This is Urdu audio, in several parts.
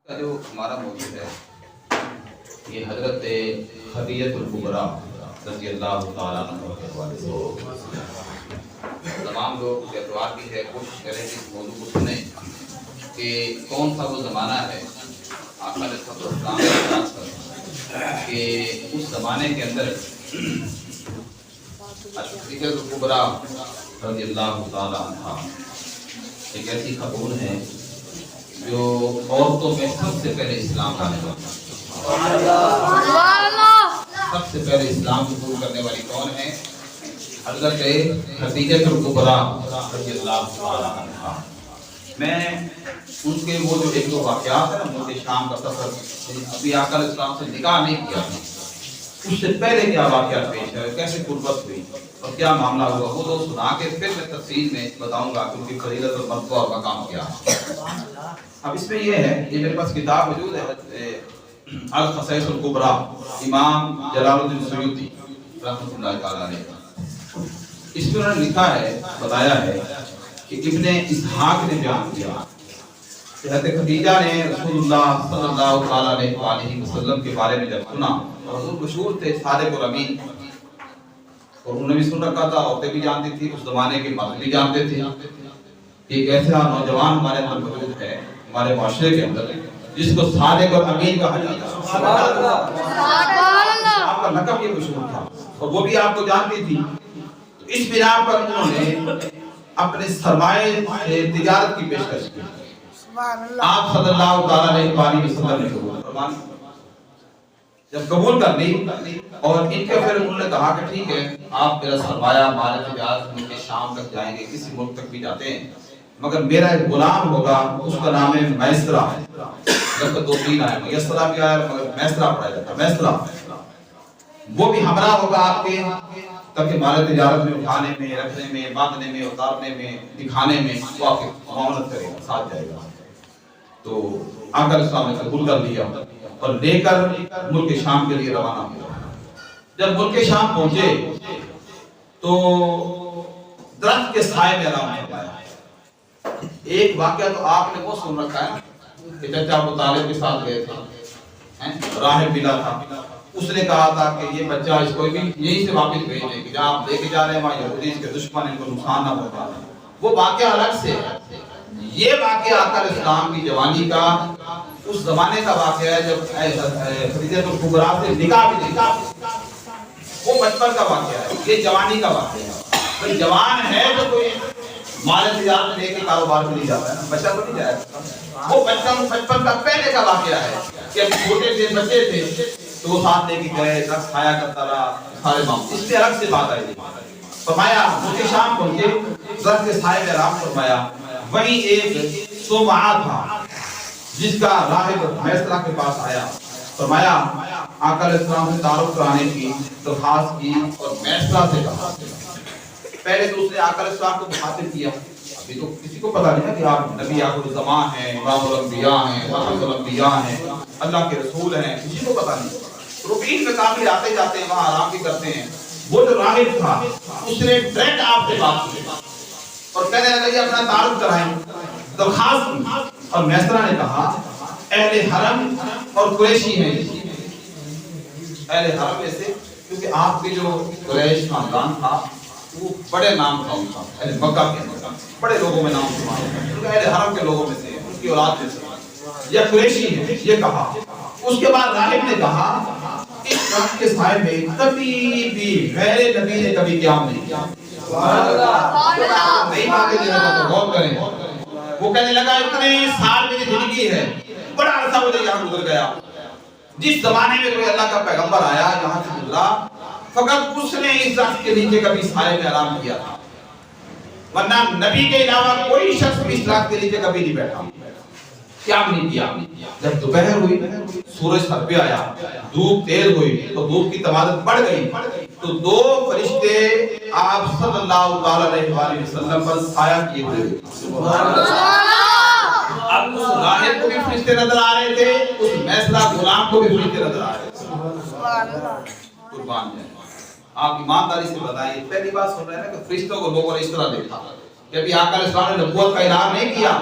کا جو ہمارا موضوع ہے یہ حضرت خدیجہ الکبریٰ رضی اللہ تعالیٰ عنہ کے حوالے سے تمام لوگ کے اعتبار بھی ہے کوشش کریں کہ اس موضوع کو سنیں کہ کون سا وہ زمانہ ہے آقا علیہ السلام کے ساتھ کہ اس زمانے کے اندر خدیجہ الکبریٰ رضی اللہ تعالیٰ عنہ ایک ایسی خاتون ہے جو عورتوں میں سب سے پہلے اسلام لانے والی سب سے پہلے اسلام قبول کرنے والی کون ہے؟ حضرت خدیجہ الکبریٰ رضی اللہ تعالیٰ عنہا۔ میں ان کے وہ جو ایک دو واقعات ہیں نا ملک شام کا سفر ابھی آقا علیہ السلام سے نکاح نہیں کیا اس سے پہلے کیا واقعات پیش ہے کیسے قربت ہوئی اور کیا معاملہ ہوا وہ تو سنا کے پھر میں تفصیل میں بتاؤں گا کیونکہ فضیلت اور مرتبہ اور مقام کیا ہے۔ اب اس میں یہ ہے یہ میرے پاس کتاب موجود ہے الخصائص الکبریٰ امام جلال الدین سیوطی رحمۃ اللہ تعالیٰ علیہ۔ اس میں انہوں نے لکھا ہے بتایا ہے کہ ابن اسحاق نے بیان کیا کہ حضرت خدیجہ نے رسول اللہ صلی اللہ علیہ وسلم کے بارے میں جب سنا اور حضور مشہور تھے صادق اور امین اور انہوں نے بھی سن رکھا تھا عورتیں بھی جانتی تھی اس زمانے کے مرد بھی جانتے تھے ایک ایسا نوجوان ہمارے اندر موجود ہے ہمارے معاشرے کے اندر جس کو صادق اور امین کہا جاتا ہے سبحان اللہ آپ کا لقب یہ مشہور تھا اور وہ بھی آپ کو جانتی تھی تو اس بنا پر انہوں نے اپنے سرمایے سے تجارت کی پیشکش کی آپ صلی اللہ تعالی علیہ وسلم نے قبول جب قبول کر لی اور ان کے پھر انہوں نے کہا کہ ٹھیک ہے آپ میرا سرمایہ مال تجارت ملک شام تک جائیں گے کسی ملک تک بھی جاتے ہیں مگر میرا ایک غلام ہوگا اس کا نام ہے میسرہ جب دو تین آئے میسرہ بھی آیا مگر میسرہ پڑھا جاتا ہے میسرہ وہ بھی ہمراہ ہوگا آپ کے تاکہ مال تجارت میں اٹھانے میں رکھنے میں باندھنے میں اتارنے میں دکھانے میں وہ آپ کی معاونت کرے گا ساتھ جائے گا تو آقا علیہ السلام نے قبول کر لیا اور لے کر ملک شام کے لیے روانہ ہوا جب ملک شام پہنچے تو درخت کے سائے میں آرام فرمایا ایک واقعہ تو آپ نے وہ سن رکھا ہے کہ چچا ابو طالب کے ساتھ گئے تھے راہب ملا تھا اس نے کہا تھا کہ یہ بچہ اس کو یہیں سے واپس بھیج دیں کہ جہاں آپ لے کے جا رہے ہیں وہاں یہودی اس کے دشمن ان کو نقصان نہ پہنچا دیں وہ واقعہ الگ سے ہے یہ واقعہ آقا علیہ السلام کی جوانی کا اس زمانے کا واقعہ ہے جب خدیجہ الکبریٰ سے نکاح بھی نہیں وہ بچپن کا واقعہ ہے یہ جوانی کا واقعہ ہے کوئی جوان ہے تو کوئی مال تجارت لے کے کاروبار میں نہیں جاتا ہے بچہ تو نہیں جائے وہ بچپن کا پہلے کا واقعہ ہے کہ ابھی چھوٹے تھے بچے تھے تو وہ ساتھ لے کے گئے رقص کھایا کرتا رہا سارے معاملے اس میں الگ سے بات آئی فرمایا ملک شام پہنچے درخت کے سائے میں آرام فرمایا وہیں ایک صومعہ تھا جس کا راہب میسرہ کے پاس آیا فرمایا آقا علیہ السلام سے تعارف کرانے کی درخواست کی اور میسرہ سے کہا پہلے تو اس نے آقا علیہ السلام کو مخاطب کیا ابھی تو کسی کو پتہ نہیں ہے کہ آپ نبی آخر الزمان ہیں امام الانبیاء ہیں رحمت الانبیاء ہیں اللہ کے رسول ہیں کسی کو پتہ نہیں روٹین میں کام آتے جاتے ہیں وہاں آرام بھی کرتے ہیں وہ جو راہب تھا اس نے ڈائریکٹ آپ سے بات کی اور کہنے لگا یہ اپنا تعارف کرائیں درخواست کی اور میسرہ نے کہا اہل حرم اور قریشی ہیں اہل حرم میں سے کیونکہ آپ کے جو قریش خاندان تھا وہ بڑے نام تھا ان کا اہل مکہ کے اندر بڑے لوگوں میں نام شمار ہوتا ہے اہل حرم کے لوگوں میں سے ان کی اولاد میں سے یا قریشی ہیں یہ کہا اس کے بعد راہب نے کہا اس درخت کے سائے میں کبھی بھی غیر نبی نے کبھی قیام نہیں کیا نہیں باتیں جنہوں کو غور کریں وہ کہنے لگا اتنے سال میری زندگی ہے بڑا عرصہ مجھے یہاں گزر گیا جس زمانے میں کوئی اللہ کا پیغمبر آیا یہاں سے گزرا فقط اس نے اس درخت کے نیچے کبھی سائے میں آرام کیا تھا ورنہ نبی کے علاوہ کوئی شخص بھی اس درخت کے نیچے کبھی نہیں بیٹھا کیا نہیں کیا جب دوپہر ہوئی سورج سر پہ آیا دھوپ تیز ہوئی تو دھوپ کی تمادت بڑھ گئی تو دو فرشتے آپ صلی اللہ علیہ وسلم پر سایہ کیے ہوئے سبحان اللہ اب اس راہب کو بھی فرشتے نظر آ رہے تھے اس میسرہ غلام کو بھی فرشتے نظر آ رہے تھے سبحان اللہ قربان جائیں آپ ایمانداری سے بتائیے پہلی بات سن رہے ہیں کہ فرشتوں کو لوگوں نے اس طرح دیکھا کہ ابھی آقا علیہ السلام نے نبوت کا اعلان نہیں کیا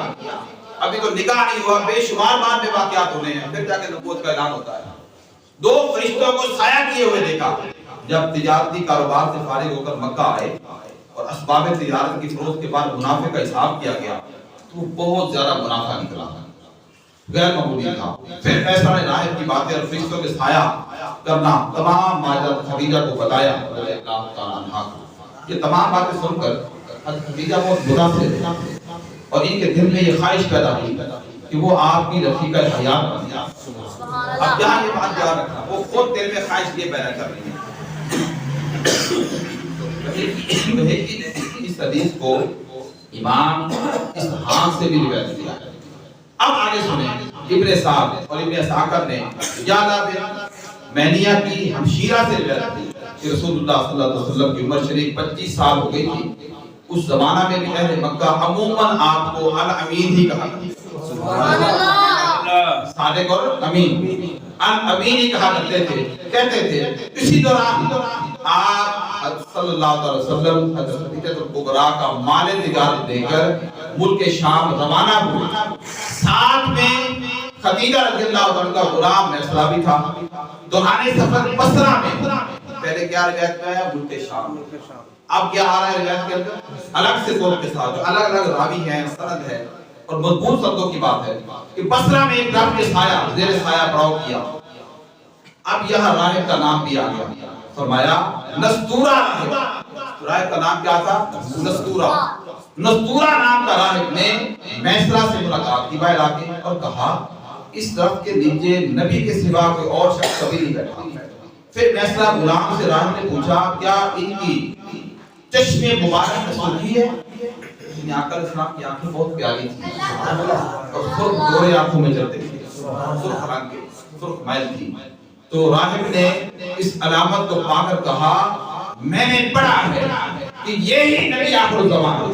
ابھی تو نکاح نہیں ہوا، بے شمار بعد میں واقعات ہونے ہیں، پھر جا کے نبوت کا اعلان ہوتا ہے۔ دو فرشتوں کو سایہ کیے ہوئے دیکھا جب تجارتی کاروبار سے فارغ ہو کر مکہ آئے اور اسباب تجارت کی فروخت کے بعد منافع کا حساب کیا گیا تو وہ بہت زیادہ منافع نکلا، غیر معمولی تھا۔ پھر ایسا نے راہب کی باتیں اور فرشتوں کے سایہ کرنا تمام معجزات خدیجہ کو بتایا رضی اللہ تعالیٰ عنہا کو۔ یہ تمام باتیں سن کر حضرت خدیجہ بہت متاثر ہوئی اور ان کے دل میں یہ خواہش پیدا ہوئی کہ وہ آپ کی رفیقہ حیات بن جائیں۔ اب یہاں یہ بات یاد رکھنا، وہ خود دل میں خواہش یہ پیدا کر رہی ہے۔ اس حدیث کو امام اسحاق سے بھی روایت کیا ہے۔ اب آگے سنیں، ابن سعد اور ابن اسحاق نے یالا بن مینیہ کی ہمشیرہ سے روایت کی کہ رسول اللہ صلی اللہ علیہ وسلم کی عمر شریف 25 سال ہو گئی تھی۔ اس زمانہ میں بھی اہل مکہ عموماً آپ کو الامین ہی کہا کرتے، سبحان اللہ، صادق اور امین، الامین ہی کہا کرتے تھے، کہتے تھے۔ اسی دوران آپ صلی اللہ علیہ وسلم حضرت خدیجہ کبریٰ کا مال تجارت دے کر ملک شام روانہ ہوئے۔ ساتھ میں خدیجہ رضی اللہ عنہ کا غلام میسرہ بھی تھا۔ دوران سفر بصرہ میں پہلے کیا روایت میں ہے؟ ملک شام۔ اب کیا آ رہا ہے روایت کے اندر؟ الگ سے قول کے ساتھ جو الگ الگ راوی ہیں، سند ہے اور مضبوط سندوں کی بات ہے کہ بصرہ میں ایک درخت کے سایہ زیر سایہ پڑاؤ کیا۔ اب یہاں راہب کا نام بھی آ گیا، فرمایا نستورہ راہب۔ راہب کا نام کیا تھا؟ نستورہ۔ نستورہ نام کا راہب نے میسرہ سے ملاقات کی باہر آ کے اور کہا اس درخت کے نیچے نبی کے سوا کوئی اور شخص کبھی نہیں بیٹھا۔ پھر میسرہ غلام سے راہب نے پوچھا کیا ان کی چشم مبارک میں سرخی ہے؟ یعنی آقا علیہ السلام کی آنکھیں بہت پیاری تھی اور سرخ گورے آنکھوں میں چلتے تھے، سرخ رنگ کے، سرخ میل تھی۔ تو راہب نے اس علامت کو پا کر کہا میں نے پڑھا ہے کہ یہی نبی آخر الزمان ہے۔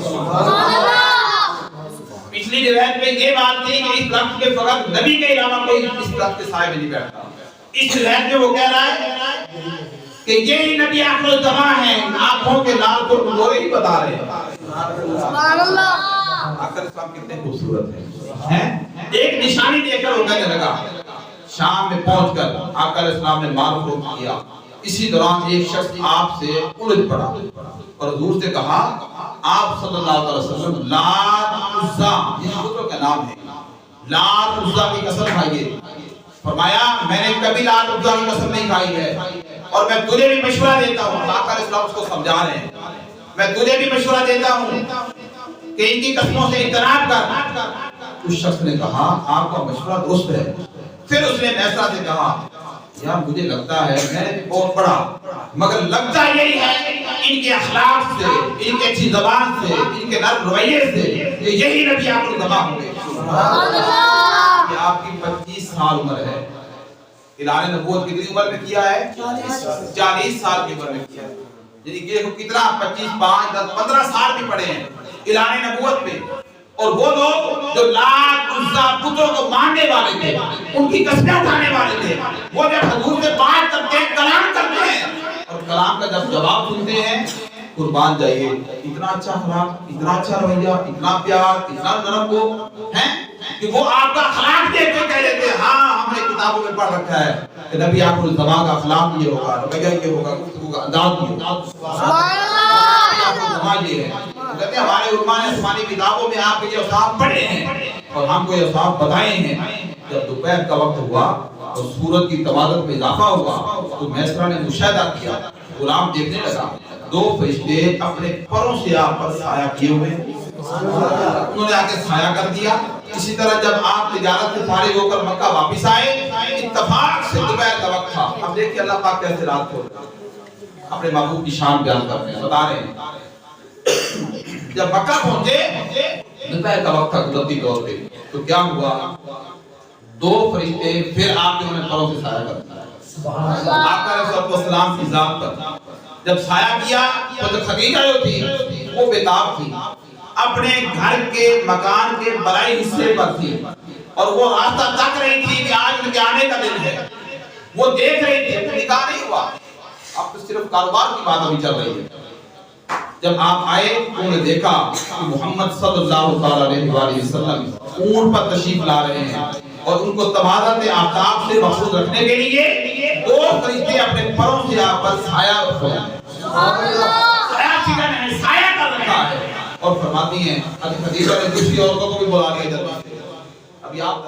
پچھلی روایت میں یہ بات تھی کہ اس درخت کے فقط نبی کے علاوہ کوئی اس درخت کے سائے میں نہیں بیٹھتا۔ اس روایت میں وہ کہہ رہا ہے کہ یہی نبی آخر الزمان ہے، آنکھوں کے لال کو گورے ہی بتا رہے ہیں۔ سبحان اللہ، آقا اسلام کتنے خوبصورت ہیں۔ ایک نشانی دے کر وہ کہنے لگا، شام میں پہنچ کر آقا علیہ السلام نے مال فروخت کیا۔ اسی دوران ایک شخص آپ سے الجھ پڑا اور حضور سے کہا آپ صلی اللہ علیہ وسلم لات عزا، یہ بتوں کا نام ہے، لات عزا کی قسم کھائیے۔ فرمایا میں نے کبھی لات عزا کی قسم نہیں کھائی ہے اور میں تجھے بھی مشورہ دیتا ہوں۔ آقا علیہ السلام اس کو سمجھا رہے ہیں، میں تجھے بھی مشورہ دیتا ہوں کہ ان کی قسموں سے اجتناب کر۔ اس شخص نے کہا آپ کا مشورہ درست ہے۔ پھر اس نے میسرہ سے کہا یار مجھے لگتا ہے میں نے بہت پڑھا مگر لگتا یہی ہے ان کے اخلاق سے، ان کے اچھی زبان سے، ان کے نرم رویے سے کہ یہی نبی آخر الزمان ہوں گے۔ کہ آپ کی 25 سال عمر ہے، اعلان نبوت کتنی عمر میں کیا ہے؟ 40 سال کی عمر میں کیا ہے، یعنی کہ کتنا 25 5 10 15 سال بھی پڑے ہیں اعلان نبوت میں۔ اور وہ لوگ جو لات عزا بتوں کو ماننے والے تھے، ان کی قسمیں اٹھانے والے تھے، وہ جب حضور سے بات کرتے ہیں کلام کرتے ہیں اور کلام کا جب جواب سنتے ہیں قربان جائیے اتنا اچھا اخلاق، اتنا اچھا رویہ، اتنا پیار، اتنا نرم وہ ہیں کہ وہ آپ کا اخلاق دیکھ کے کہہ دیتے ہیں ہاں ہم نے کتابوں میں پڑھ رکھا ہے کہ نبی آخر الزمان کا اخلاق یہ ہوگا، رویہ یہ ہوگا، گفتگو کا انداز یہ ہوگا۔ سبحان اللہ، یہ ہے کہتے ہیں ہمارے علماء نے آسمانی کتابوں میں آپ کے یہ اوصاف پڑھے ہیں اور ہم کو یہ اوصاف بتائے ہیں۔ جب دوپہر کا وقت ہوا اور سورج کی تمادت میں اضافہ ہوا تو میسرہ نے مشاہدہ کیا، غلام دیکھنے لگا دو فرشتے اپنے پروں سے آپ پر سایہ کیے ہوئے، انہوں نے آ کے سایہ کر دیا۔ اسی طرح جب آپ تجارت سے فارغ ہو کر مکہ واپس آئے اتفاق سے دوپہر کا وقت تھا۔ اب دیکھیے اللہ پاک کیسے رات کو اپنے محبوب کی شان بیان کر رہے ہیں، بتا رہے ہیں جب مکہ پہنچے دوپہر کا وقت تھا قدرتی طور پہ تو کیا ہوا، دو فرشتے پھر آپ نے انہیں پروں سے سایہ کر دیا آقا علیہ السلام کی ذات پر۔ جب سایہ کیا تو خدیجہ جو تھی وہ بیتاب تھی، اپنے گھر کے مکان کے بلائی حصے پر تھی اور وہ راستہ تک رہی تھی کہ آج ان کے آنے کا دن ہے، وہ دیکھ رہی تھی، نکاح نہیں ہوا، اب تو صرف کاروبار کی بات ابھی چل رہی ہے۔ جب آپ آئے انہوں نے دیکھا کہ محمد صلی اللہ علیہ وسلم اونٹ پر تشریف لا رہے ہیں اور ان کو تمازت آفتاب سے محفوظ رکھنے کے لیے دو فرشتے اپنے پروں سے آپ پر سایہ سایہ کر رکھا ہے اور فرماتی ہیں خدیجہ نے دوسری عورتوں کو بھی بلا لیا جلدی سے. ابھی آپ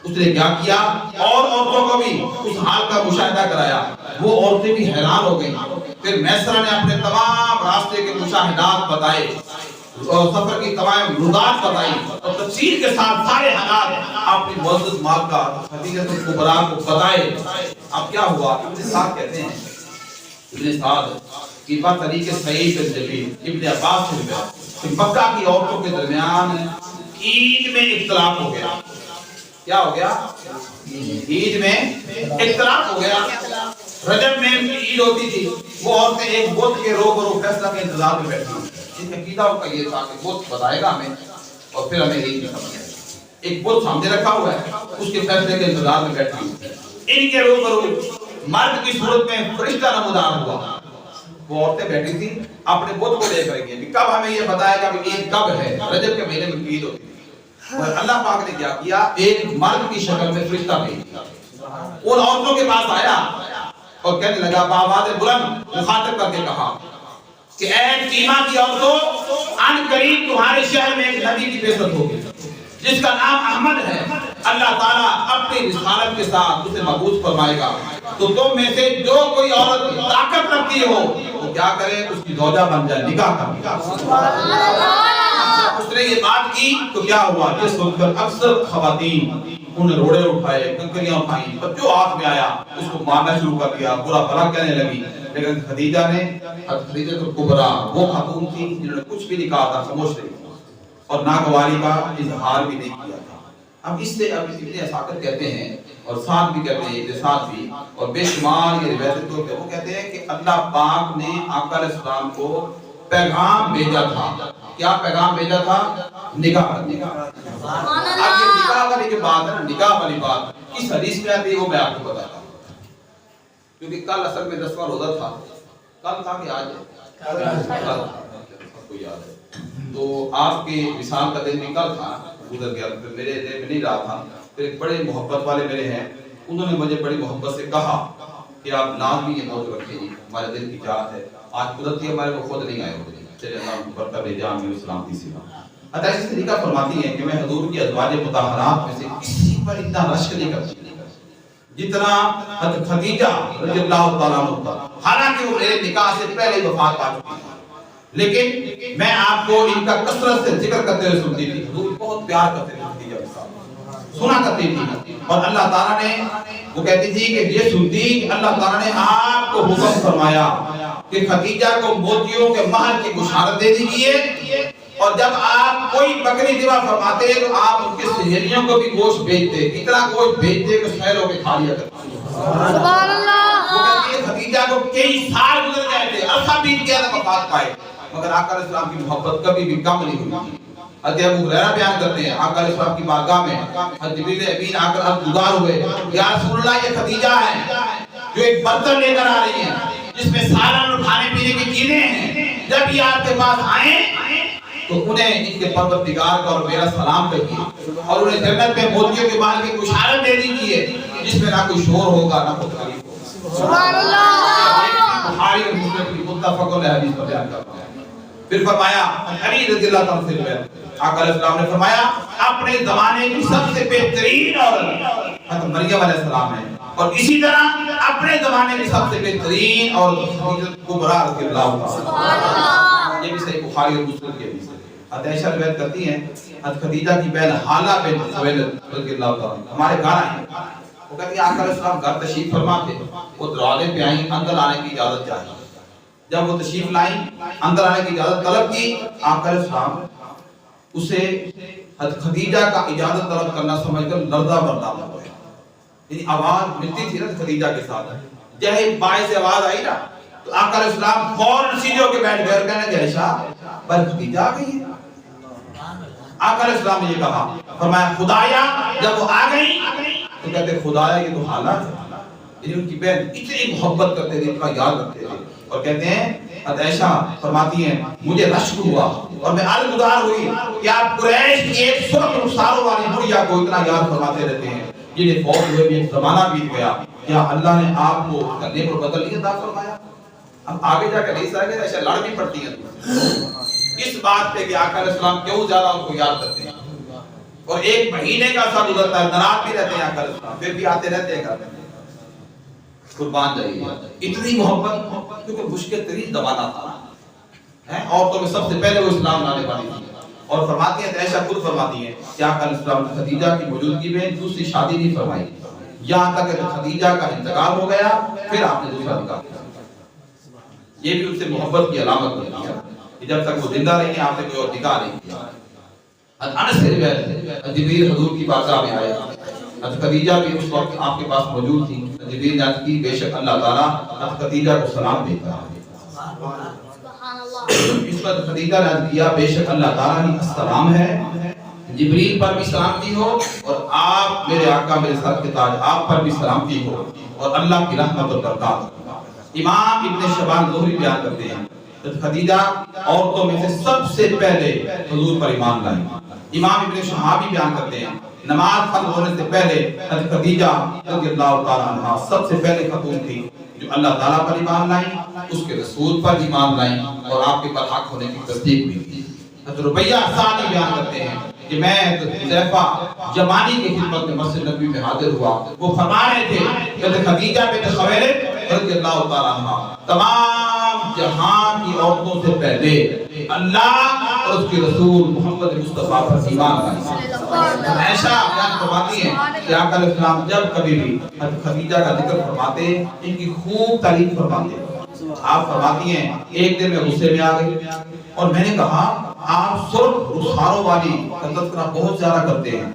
اس نے کیا کیا اور عورتوں کو بھی اس حال کا مشاہدہ کرایا. وہ عورتیں بھی حیران ہو گئیں. پھر میسرہ نے اپنے تمام راستے کے مشاہدات بتائے اور سفر کی تمام رودات بتائی اور تفصیل کے ساتھ سارے حالات اپنی معزز مالکہ خدیجہ کبریٰ کو بتائے. اب کیا ہوا؟ ابن سعد کہتے ہیں ابن سعد کی بات طریق سعید بن جبیر ابن عباس سے روایت کہ مکہ کی عورتوں کے درمیان عید میں اختلاف ہو گیا. کیا ہو گیا؟ عید میں اختلاف ہو گیا. رجب میں عید ہوتی تھی، وہ عورتیں ایک بت کے روبرو فیصلہ کے انتظار میں بیٹھی. ان کا عقیدہ کا یہ تھا کہ بت بتائے گا ہمیں اور پھر ہمیں عید میں سمجھ آئے. ایک بت سامنے رکھا ہوا ہے، اس کے فیصلے کے انتظار میں بیٹھی. ان کے روبرو مرد کی صورت میں فرشتہ نمودار ہوا. وہ عورتیں بیٹھی تھی اپنے بت کو لے کر گئی کہ کب ہمیں یہ بتائے گا کہ عید کب ہے. رجب کے مہینے میں عید ہوتی تھی. اور اللہ پاک نے کیا کیا؟ ایک مرد کی شکل میں فرشتہ بھیج دیا. ان عورتوں کے پاس آیا اور کہنے لگا بآواز بلند مخاطب کر کے کہا کہ اے تیمہ کی عورتوں، ان قریب تمہارے شہر میں ایک نبی کی بعثت ہوگی جس کا نام احمد ہے. اللہ تعالیٰ اپنی رسالت کے ساتھ اسے مبعوث فرمائے گا. تو تم میں سے جو کوئی عورت طاقت رکھتی ہو وہ کیا کرے؟ اس کی زوجہ بن جائے، نکاح کر. اس نے یہ بات کی تو کیا ہوا؟ یہ سن کر اکثر خواتین انہوں نے روڑے اٹھائے، کنکریاں اٹھائیں، پر جو ہاتھ میں آیا اس کو مارنا شروع کر دیا، برا بھلا کہنے لگی. لیکن خدیجہ کبریٰ وہ خاتون تھی جنہوں نے کچھ بھی نہیں کہا تھا، خاموش رہی اور ناگواری کا اظہار بھی نہیں کیا تھا. اب اس سے اب ابن اساکر کہتے ہیں اور ساتھ بھی کہتے ہیں، ابن سعد بھی اور بے شمار یہ روایتیں تو وہ کہتے ہیں کہ اللہ پاک نے آقا علیہ السلام کو پیغام بھیجا تھا. کیا پیغام بھیجا تھا؟ نکاح کرنے کا. اب یہ نکاح والی جو بات ہے نا، نکاح والی بات کس حدیث میں آتی ہے وہ میں آپ کو بتاتا ہوں. کیونکہ کل اصل میں 10واں روزہ تھا. کل تھا کہ آج ہے؟ کو یاد ہے. تو آپ کے وصال کا دن بھی کل تھا، گزر گیا. پھر میرے دل میں نہیں رہا تھا. پھر ایک بڑے محبت والے میرے ہیں، انہوں نے مجھے بڑی محبت سے کہا کہ آپ لازمی یہ موضوع رکھیں جی، ہمارے دل کی چاہت ہے. آج قدرتی ہمارے وہ خود نہیں آئے ہوتے. چلے اللہ ان کو برکت دے جان میں سلامتی سے. حتیٰ اس طریقہ فرماتی ہیں کہ میں حضور کی ازواج مطہرات میں سے کسی پر اتنا رشک نہیں کرتی جتنا حضرت خدیجہ رضی اللہ تعالیٰ عنہ. حالانکہ وہ میرے نکاح سے پہلے وفات پا چکی تھی، لیکن میں آپ کو ان کا کثرت سے ذکر کرتے ہوئے سنتی تھی. حضور بہت پیار کرتے تھے خدیجہ کے ساتھ، سنا کرتی تھی. اور اللہ تعالیٰ نے وہ کہتی تھی کہ یہ سنتی کہ اللہ تعالیٰ نے آپ کو حکم فرمایا کہ خدیجہ کو موتیوں کے مہر کی بشارت دے دیجیے، اور جب آپ کوئی بکری ذبح فرماتے تو آپ ان کے سہیلیوں کو بھی گوشت بھیجتے. اتنا گوشت بھیجتے کہ سہیل ہو کے کھا لیا کرتے. سبحان اللہ. وہ کہتی ہے خدیجہ کو کئی سال گزر گئے تھے، عرصہ بیت گیا تھا وفات پائے، مگر آقا علیہ السلام کی محبت کبھی بھی کم نہیں ہوئی. حضرت ابو ہریرہ بیان کرتے ہیں آقا علیہ السلام کی بارگاہ میں حضرت جبریل امین آ کر عرض گزار ہوئے، یا رسول اللہ یہ خدیجہ ہے جو ایک برتن لے کر آ رہی ہیں جس میں سالن اور کھانے پینے کی چیزیں ہیں. جب یہ آپ کے پاس آئیں تو انہیں ان کے پروردگار کا اور میرا سلام کہیے اور انہیں جنت میں موتیوں کے مال کی بشارت دے دیجیے جس میں نہ کوئی شور ہوگا نہ کوئی تکلیف ہوگا. سبحان اللہ. بخاری اور مسلم کی متفق علیہ حدیث پر بیان کرتا ہے. پھر فرمایا علی رضی اللہ تعالیٰ سے روایت، آقا علیہ السلام نے فرمایا اپنے زمانے کی سب سے بہترین عورت حضرت مریم علیہ السلام ہے، اور اسی طرح اپنے زمانے کی سب سے بہترین عورت خدیجہ کبریٰ رضی اللہ تعالیٰ. یہ بھی صحیح بخاری اور مسلم کی حدیث ہے. حضرت عائشہ روایت کرتی ہیں حضرت خدیجہ کی بہن حالہ بنت خویلد رضی اللہ تعالیٰ ہمارے گھر آئی. وہ کہتی ہے آقا علیہ السلام گھر تشریف فرما تھے، وہ دروازے پہ آئیں، اندر آنے کی اجازت چاہیے. جب وہ تشریف لائیں، اندر آنے کی اجازت طلب کی، آقا علیہ السلام اسے حضرت خدیجہ کا اجازت طلب کرنا سمجھ کر لرزہ بردار ہو گئے. یعنی آواز ملتی تھی نا خدیجہ کے ساتھ، جب بائیں سے آواز آئی نا تو آقا علیہ السلام فوراً سیدھے ہو کے بیٹھ گئے، کہنے لگے عائشہ پر خدیجہ آ گئی ہے. آقا علیہ السلام نے یہ کہا، فرمایا خدایا. جب وہ آ گئی تو کہتے خدایا یہ تو حالات ہے. یعنی ان کی بہن اتنی محبت کرتے تھے، اتنا یاد رکھتے تھے، اور کہتے ہیں عائشہ فرماتی ہیں مجھے رشک ہوا اور میں الگزار ہوئی کہ آپ قریش کی ایک سرخ رخساروں والی بڑھیا کو اتنا یاد فرماتے رہتے ہیں، جنہیں فوت ہوئے بھی ایک زمانہ بیت گیا، کیا اللہ نے آپ کو کرنے پر بدل نہیں عطا فرمایا؟ اب آگے جا کر نہیں سارے ایسا لڑ بھی پڑتی ہیں اس بات پہ کہ آقا علیہ السلام کیوں زیادہ ان کو یاد کرتے ہیں، اور ایک مہینے کا سا گزرتا ہے، ناراض بھی رہتے ہیں آقا علیہ السلام، پھر بھی آتے رہتے ہیں گھر میں۔ قربان جائیے اتنی محبت، کیونکہ مشکل ترین زمانہ تھا، عورتوں میں سب سے پہلے وہ اسلام لانے والی تھی، اور فرماتی ہیں عائشہ خود فرماتی ہیں کہ آقا علیہ السلام نے خدیجہ کی موجودگی میں دوسری شادی نہیں فرمائی، یہاں تک کہ خدیجہ کا انتقال ہو گیا پھر آپ نے دوسرا نکاح کیا۔ یہ بھی ان سے محبت کی علامت بنتی ہے کہ جب تک وہ زندہ رہی ہیں آپ نے کوئی اور نکاح نہیں کیا۔ انس سے روایت جبریل حضور کی بارگاہ میں آئے، حضرت خدیجہ بھی اس وقت آپ کے پاس موجود تھی، جبریل نے عرض کی بے شک اللہ تعالیٰ حضرت خدیجہ کو سلام دیتا ہے۔ اس پر خدیجہ نے عرض کیا بے شک اللہ تعالیٰ کی السلام ہے، جبریل پر بھی سلامتی ہو اور آپ میرے آقا میرے سر کے تاج آپ پر بھی سلامتی ہو اور اللہ کی رحمت اور برکات۔ امام ابن شبان زہری بیان کرتے ہیں خدیجہ عورتوں میں سے سب سے پہلے حضور پر ایمان لائی۔ امام ابن شہابی بیان کرتے ہیں نماز فرض ہونے سے پہلے حضرت خدیجہ رضی اللہ تعالیٰ عنہ سب سے پہلے خاتون تھی جو اللہ تعالیٰ پر ایمان لائیں، اس کے رسول پر ایمان لائیں اور آپ کے پر حق ہونے کی تصدیق بھی کی۔ حضرت ربیہ سعدی بیان کرتے ہیں کہ میں حذیفہ یمانی کی خدمت میں مسجد نبوی میں حاضر ہوا، وہ فرما رہے تھے کہ خدیجہ بنت خویلد رضی اللہ تعالیٰ عنہ تمام جہان کی عورتوں سے پہلے اللہ اور اس کے رسول محمد مصطفیٰ پر ایمان لائیں۔ عائشہ بیان فرماتی ہیں کہ آقا علیہ السلام جب کبھی بھی حضرت خدیجہ کا ذکر فرماتے ان کی خوب تعریف فرماتے۔ آپ فرماتی ہیں ایک دن میں غصے میں آ گئی اور میں نے کہا آپ سرخ رخساروں والی کا تذکرہ بہت زیادہ کرتے ہیں،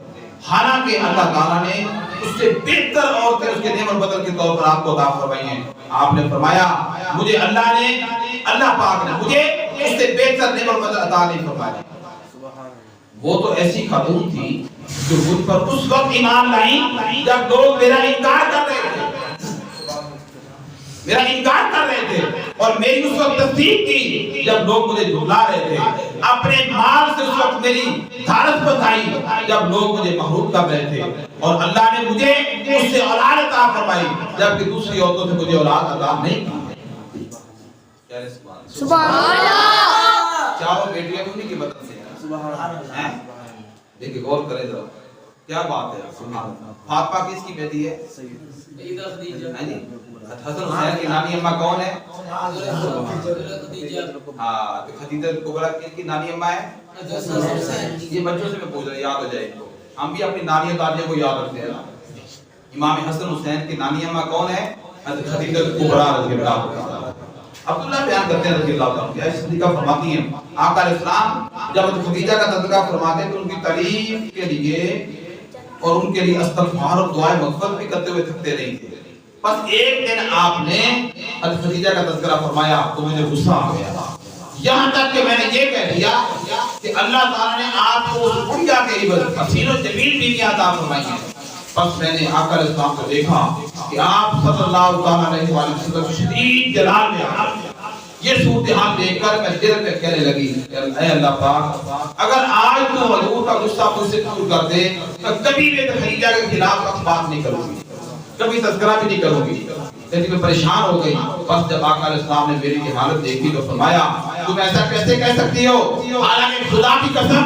حالانکہ اللہ تعالیٰ نے اس سے بہتر عورتیں اس کے نعمت بدل کے طور پر آپ کو عطا فرمائی ہیں۔ آپ نے فرمایا مجھے اللہ پاک نے مجھے اس سے بہتر نعمت بدل عطا نہیں فرمائی۔ وہ تو ایسی خاتون تھی جو مجھ پر اس وقت ایمان لائیں جب لوگ میرا انکار کر رہے تھے، اور میری اس وقت تصدیق کی جب لوگ مجھے جھٹلا رہے تھے، اپنے مال سے اس وقت میری دھارت بتائی جب لوگ مجھے محروم کر رہے تھے، اور اللہ نے مجھے اس سے اولاد عطا فرمائی جبکہ دوسری عورتوں سے مجھے اولاد عطا نہیں کی۔ سبحان اللہ۔ چاروں بیٹیاں انہی کی مدد سے ہیں۔ دیکھیں غور کریں ذرا کیا بات ہے۔ فاطمہ کس کی بیٹی ہے؟ سیدہ خدیجہ۔ حسن حسین کی نانی اماں کون ہے؟ ہاں خدیجہ کبریٰ کی نانی اماں ہے؟ یہ بچوں سے میں پوچھ رہا یاد ہو جائے گا، ہم بھی اپنی نانی دادیوں کو یاد رکھتے ہیں نا۔ امام حسن حسین کی نانی اماں کون ہے؟ حضرت خدیجہ کبریٰ رضی اللہ عنہا۔ عبداللہ بیان کرتے ہیں رضی اللہ عنہ کہ صدیقہ فرماتی ہیں آقا علیہ السلام جب حضرت خدیجہ کا تذکرہ فرماتے ہیں تو ان کی تعریف کے لیے اور ان کے لیے استغفار اور دعائیں مغفرت بھی کرتے ہوئے تھکتے نہیں تھے۔ بس ایک دن آپ نے حضرت خدیجہ کا تذکرہ فرمایا تو مجھے غصہ آ گیا، یہاں تک کہ میں نے یہ کہہ دیا کہ اللہ تعالیٰ نے آپ کو اس بڑھیا کے عوض حسین و جمیل بیویاں عطا فرمائی ہیں۔ بس میں نے آقا علیہ السلام کو دیکھا کہ آپ صلی اللہ علیہ وسلم شدید جلال میں آ یہ صورتحال دیکھ کر میں دل میں کہنے لگی اے اللہ پاک اگر آج تو حضور کا غصہ مجھ سے دور کر دے تو کبھی بھی خدیجہ کے خلاف بات نہیں کروں گی، کبھی تذکرہ بھی نہیں کروں گی۔ لیکن میں پریشان ہو گئی۔ بس جب آقا علیہ السلام نے میری حالت دیکھی تو فرمایا تم ایسا کیسے کہہ سکتی ہو، حالانکہ خدا کی قسم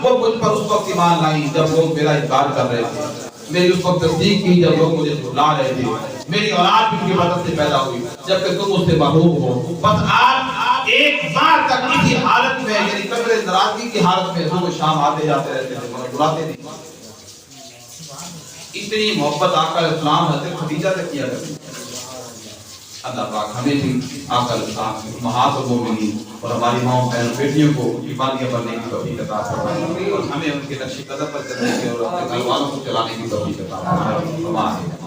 وہ مجھ پر اس وقت ایمان لائی جب لوگ میرا انکار کر رہے تھے، میری اس وقت تصدیق کی جب لوگ مجھے جھٹلا رہے تھے، میری اولاد بھی ان کی مدد سے پیدا ہوئی جبکہ تم اس سے محروم ہو۔ بس آپ ایک بار تک اسی حالت میں یعنی قبر ناراضگی کی حالت میں صبح شام آتے جاتے رہتے تھے، مگر بلاتے نہیں۔ اتنی محبت آقا علیہ السلام حضرت خدیجہ سے کیا کرتے ہیں۔ اللہ پاک ہمیں بھی آقا علیہ السلام کی امہات المومنین اور ہماری ماؤں بہنوں بیٹیوں کو ایمانیہ بننے کی توفیق عطا فرمائے اور ہمیں ان کے نقش قدم پر چلنے کی اور اپنے گھر والوں کو چلانے کی توفیق عطا فرمائے۔